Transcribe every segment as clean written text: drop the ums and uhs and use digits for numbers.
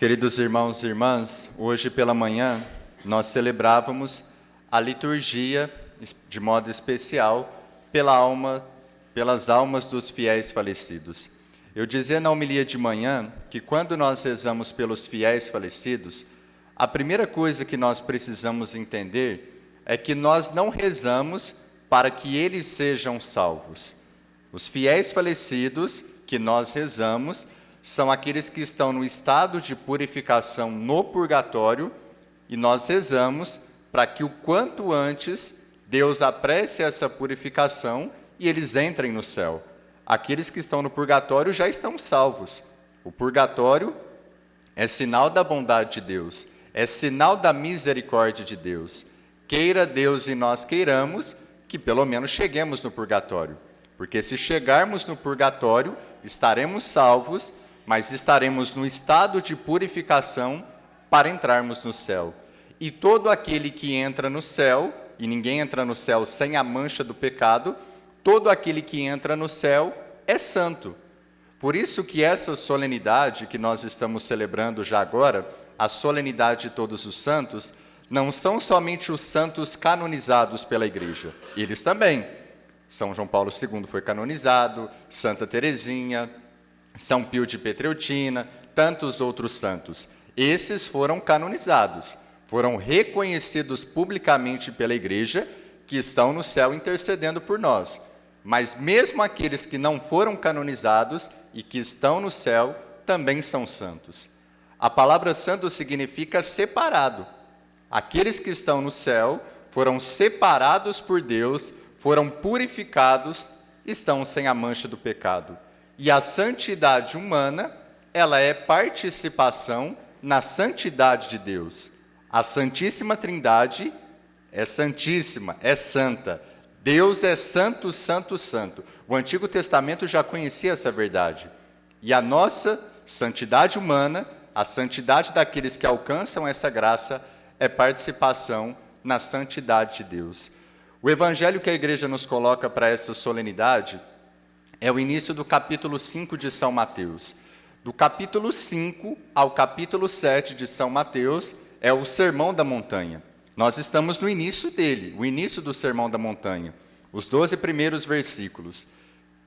Queridos irmãos e irmãs, hoje pela manhã nós celebrávamos a liturgia, de modo especial, pelas almas dos fiéis falecidos. Eu dizia na homilia de manhã que quando nós rezamos pelos fiéis falecidos, a primeira coisa que nós precisamos entender é que nós não rezamos para que eles sejam salvos. Os fiéis falecidos que nós rezamos são aqueles que estão no estado de purificação no purgatório, e nós rezamos para que o quanto antes Deus apresse essa purificação e eles entrem no céu. Aqueles que estão no purgatório já estão salvos. O purgatório é sinal da bondade de Deus, é sinal da misericórdia de Deus. Queira Deus e nós queiramos que pelo menos cheguemos no purgatório, porque se chegarmos no purgatório, estaremos salvos, mas estaremos no estado de purificação para entrarmos no céu. E todo aquele que entra no céu, e ninguém entra no céu sem a mancha do pecado, todo aquele que entra no céu é santo. Por isso que essa solenidade que nós estamos celebrando já agora, a solenidade de todos os santos, não são somente os santos canonizados pela Igreja, eles também. São João Paulo II foi canonizado, Santa Teresinha, São Pio de Petreutina, tantos outros santos. Esses foram canonizados, foram reconhecidos publicamente pela Igreja, que estão no céu intercedendo por nós. Mas mesmo aqueles que não foram canonizados e que estão no céu, também são santos. A palavra santo significa separado. Aqueles que estão no céu foram separados por Deus, foram purificados, estão sem a mancha do pecado. E a santidade humana, ela é participação na santidade de Deus. A Santíssima Trindade é santíssima, é santa. Deus é santo, santo, santo. O Antigo Testamento já conhecia essa verdade. E a nossa santidade humana, a santidade daqueles que alcançam essa graça, é participação na santidade de Deus. O evangelho que a igreja nos coloca para essa solenidade é o início do capítulo 5 de São Mateus. Do capítulo 5 ao capítulo 7 de São Mateus é o Sermão da Montanha. Nós estamos no início dele, o início do Sermão da Montanha, os 12 primeiros versículos.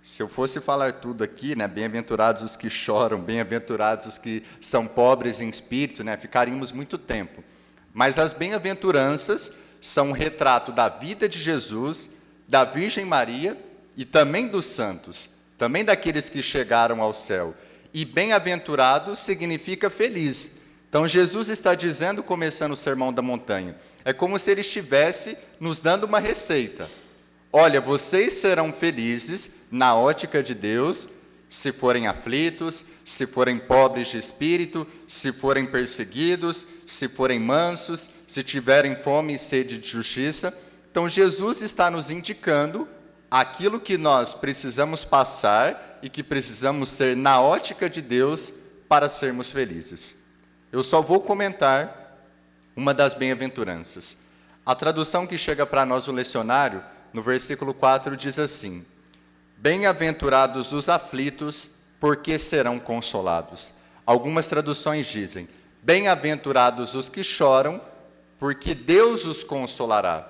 Se eu fosse falar tudo aqui, né, bem-aventurados os que choram, bem-aventurados os que são pobres em espírito, né, ficaríamos muito tempo. Mas as bem-aventuranças são um retrato da vida de Jesus, da Virgem Maria e também dos santos, também daqueles que chegaram ao céu. E bem-aventurado significa feliz. Então Jesus está dizendo, começando o Sermão da Montanha, é como se ele estivesse nos dando uma receita. Olha, vocês serão felizes na ótica de Deus, se forem aflitos, se forem pobres de espírito, se forem perseguidos, se forem mansos, se tiverem fome e sede de justiça. Então Jesus está nos indicando aquilo que nós precisamos passar e que precisamos ter na ótica de Deus para sermos felizes. Eu só vou comentar uma das bem-aventuranças. A tradução que chega para nós no lecionário, no versículo 4, diz assim: bem-aventurados os aflitos, porque serão consolados. Algumas traduções dizem: bem-aventurados os que choram, porque Deus os consolará.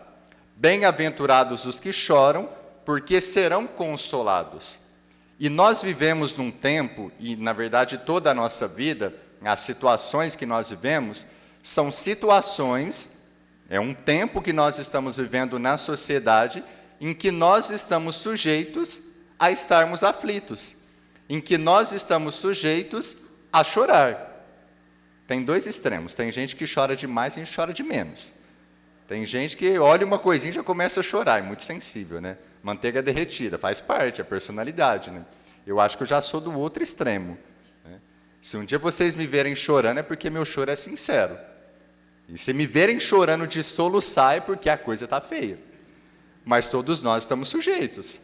Bem-aventurados os que choram, porque serão consolados. E nós vivemos num tempo, e na verdade toda a nossa vida, as situações que nós vivemos, são situações, é um tempo que nós estamos vivendo na sociedade, em que nós estamos sujeitos a estarmos aflitos, em que nós estamos sujeitos a chorar. Tem dois extremos, tem gente que chora demais e gente chora de menos. Tem gente que olha uma coisinha e já começa a chorar, é muito sensível, né? Manteiga derretida, faz parte, é personalidade, né? Eu acho que eu já sou do outro extremo, né? Se um dia vocês me verem chorando, é porque meu choro é sincero. E se me verem chorando de soluçar, é porque a coisa está feia. Mas todos nós estamos sujeitos.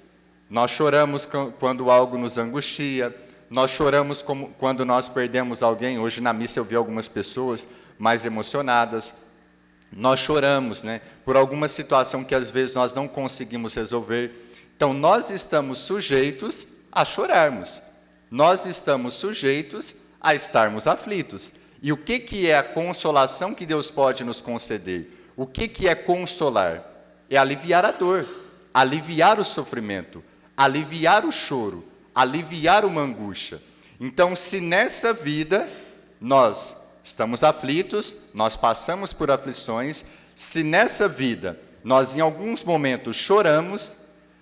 Nós choramos quando algo nos angustia, nós choramos quando nós perdemos alguém. Hoje na missa eu vi algumas pessoas mais emocionadas. Nós choramos, né, por alguma situação que às vezes nós não conseguimos resolver. Então nós estamos sujeitos a chorarmos. Nós estamos sujeitos a estarmos aflitos. E o que é a consolação que Deus pode nos conceder? O que é consolar? É aliviar a dor, aliviar o sofrimento, aliviar o choro, aliviar uma angústia. Então, se nessa vida nós estamos aflitos, nós passamos por aflições, se nessa vida nós em alguns momentos choramos,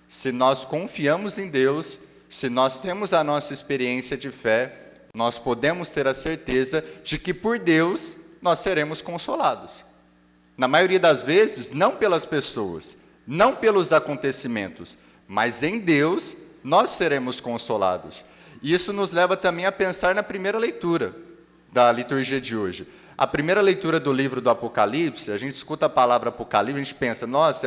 se nós confiamos em Deus, se nós temos a nossa experiência de fé, nós podemos ter a certeza de que por Deus nós seremos consolados. Na maioria das vezes, não pelas pessoas, não pelos acontecimentos, mas em Deus nós seremos consolados. E isso nos leva também a pensar na primeira leitura da liturgia de hoje. A primeira leitura do livro do Apocalipse, a gente escuta a palavra Apocalipse, a gente pensa, nossa,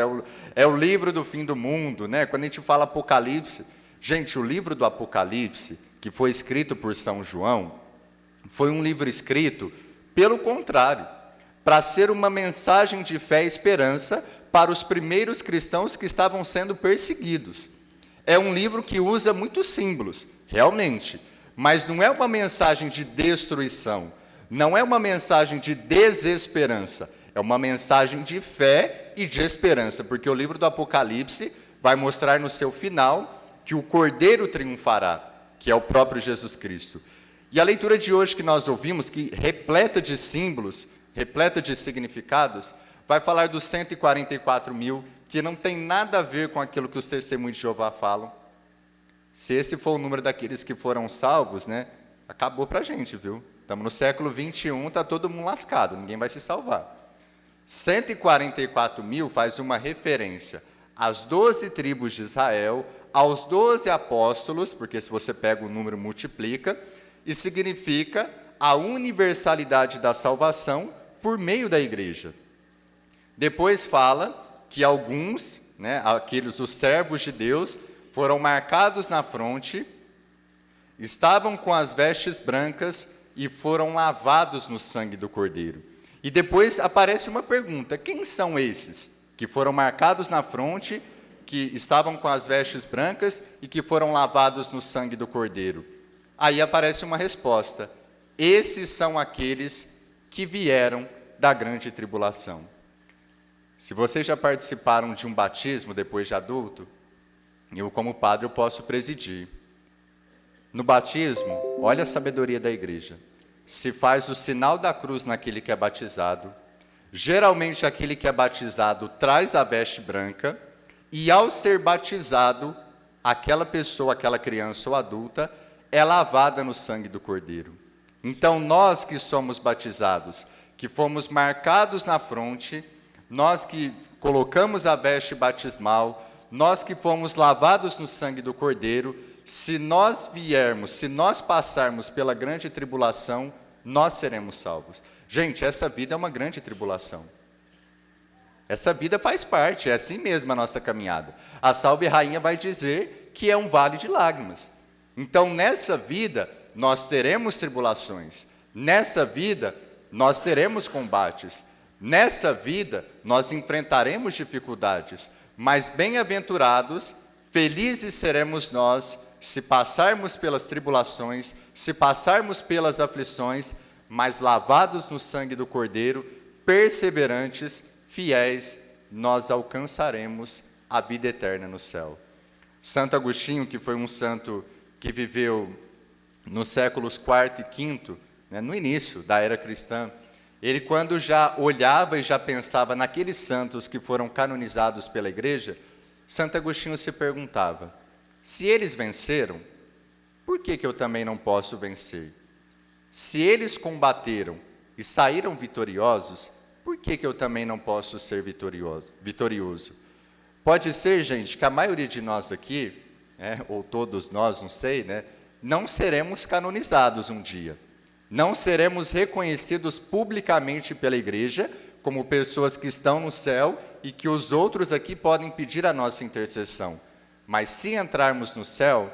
é o livro do fim do mundo, né? Quando a gente fala Apocalipse, gente, o livro do Apocalipse, que foi escrito por São João, foi um livro escrito, pelo contrário, para ser uma mensagem de fé e esperança para os primeiros cristãos que estavam sendo perseguidos. É um livro que usa muitos símbolos, realmente, mas não é uma mensagem de destruição, não é uma mensagem de desesperança, é uma mensagem de fé e de esperança, porque o livro do Apocalipse vai mostrar no seu final que o Cordeiro triunfará, que é o próprio Jesus Cristo. E a leitura de hoje que nós ouvimos, que repleta de símbolos, repleta de significados, vai falar dos 144.000, que não tem nada a ver com aquilo que os testemunhos de Jeová falam. Se esse for o número daqueles que foram salvos, né, acabou para a gente, viu? Estamos no século 21, está todo mundo lascado, ninguém vai se salvar. 144.000 faz uma referência às 12 tribos de Israel, aos 12 apóstolos, porque se você pega o número, multiplica, e significa a universalidade da salvação por meio da igreja. Depois fala que alguns, né, os servos de Deus, foram marcados na fronte, estavam com as vestes brancas e foram lavados no sangue do Cordeiro. E depois aparece uma pergunta: quem são esses que foram marcados na fronte, que estavam com as vestes brancas e que foram lavados no sangue do Cordeiro? Aí aparece uma resposta: esses são aqueles que vieram da grande tribulação. Se vocês já participaram de um batismo depois de adulto, eu, como padre, eu posso presidir. No batismo, olha a sabedoria da igreja. Se faz o sinal da cruz naquele que é batizado. Geralmente, aquele que é batizado traz a veste branca, e ao ser batizado, aquela pessoa, aquela criança ou adulta, é lavada no sangue do Cordeiro. Então, nós que somos batizados, que fomos marcados na fronte, nós que colocamos a veste batismal, nós que fomos lavados no sangue do Cordeiro, se nós viermos, se nós passarmos pela grande tribulação, nós seremos salvos. Gente, essa vida é uma grande tribulação. Essa vida faz parte, é assim mesmo a nossa caminhada. A Salve Rainha vai dizer que é um vale de lágrimas. Então, nessa vida, nós teremos tribulações. Nessa vida, nós teremos combates. Nessa vida, nós enfrentaremos dificuldades. Mas bem-aventurados, felizes seremos nós, se passarmos pelas tribulações, se passarmos pelas aflições, mas lavados no sangue do Cordeiro, perseverantes, fiéis, nós alcançaremos a vida eterna no céu. Santo Agostinho, que foi um santo que viveu nos séculos IV e V, né, no início da era cristã, ele, quando já olhava e já pensava naqueles santos que foram canonizados pela igreja, Santo Agostinho se perguntava: se eles venceram, por que eu também não posso vencer? Se eles combateram e saíram vitoriosos, por que eu também não posso ser vitorioso? Pode ser, gente, que a maioria de nós aqui, ou todos nós, não sei, né, não seremos canonizados um dia. Não seremos reconhecidos publicamente pela igreja como pessoas que estão no céu e que os outros aqui podem pedir a nossa intercessão. Mas se entrarmos no céu,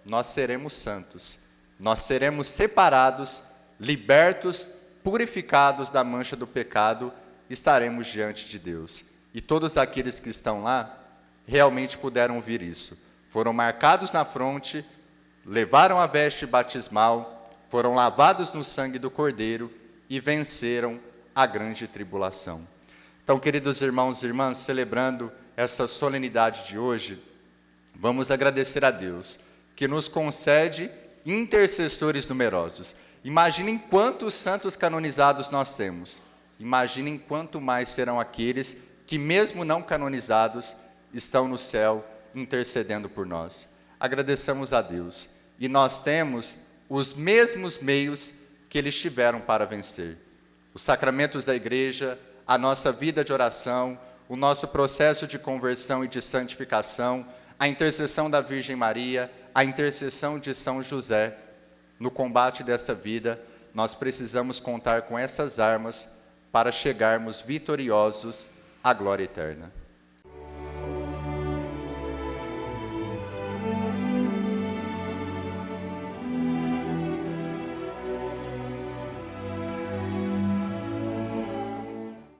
nós seremos santos. Nós seremos separados, libertos, purificados da mancha do pecado, estaremos diante de Deus. E todos aqueles que estão lá realmente puderam ouvir isso. Foram marcados na fronte, levaram a veste batismal, foram lavados no sangue do Cordeiro e venceram a grande tribulação. Então, queridos irmãos e irmãs, celebrando essa solenidade de hoje, vamos agradecer a Deus, que nos concede intercessores numerosos. Imaginem quantos santos canonizados nós temos. Imaginem quanto mais serão aqueles que, mesmo não canonizados, estão no céu intercedendo por nós. Agradeçamos a Deus. E nós temos os mesmos meios que eles tiveram para vencer. Os sacramentos da igreja, a nossa vida de oração, o nosso processo de conversão e de santificação, a intercessão da Virgem Maria, a intercessão de São José. No combate dessa vida, nós precisamos contar com essas armas para chegarmos vitoriosos à glória eterna.